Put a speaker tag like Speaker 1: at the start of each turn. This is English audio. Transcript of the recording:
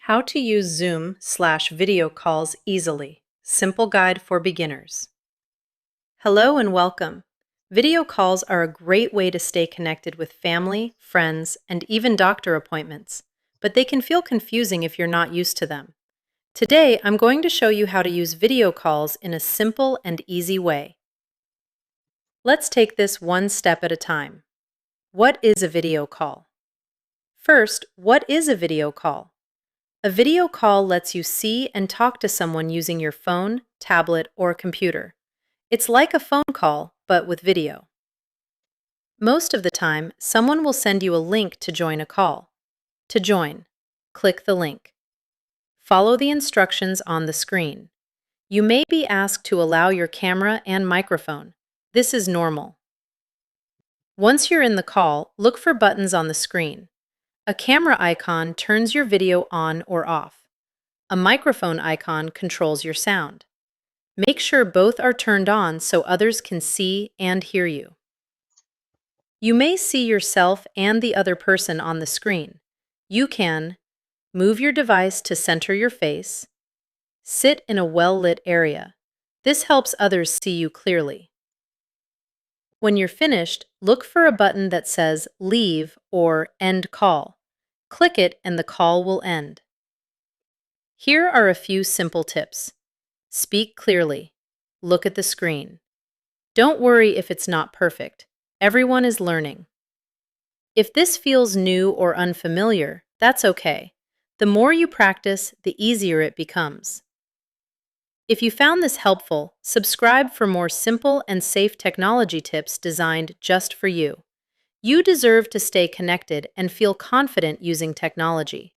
Speaker 1: How to use Zoom/video calls easily. Simple guide for beginners. Hello and welcome. Video calls are a great way to stay connected with family, friends, and even doctor appointments, but they can feel confusing if you're not used to them. Today, I'm going to show you how to use video calls in a simple and easy way. Let's take this one step at a time. What is a video call? First, what is a video call? A video call lets you see and talk to someone using your phone, tablet, or computer. It's like a phone call, but with video. Most of the time, someone will send you a link to join a call. To join, click the link. Follow the instructions on the screen. You may be asked to allow your camera and microphone. This is normal. Once you're in the call, look for buttons on the screen. A camera icon turns your video on or off. A microphone icon controls your sound. Make sure both are turned on so others can see and hear you. You may see yourself and the other person on the screen. You can move your device to center your face, sit in a well-lit area. This helps others see you clearly. When you're finished, look for a button that says Leave or End Call. Click it and the call will end. Here are a few simple tips. Speak clearly. Look at the screen. Don't worry if it's not perfect. Everyone is learning. If this feels new or unfamiliar, that's okay. The more you practice, the easier it becomes. If you found this helpful, subscribe for more simple and safe technology tips designed just for you. You deserve to stay connected and feel confident using technology.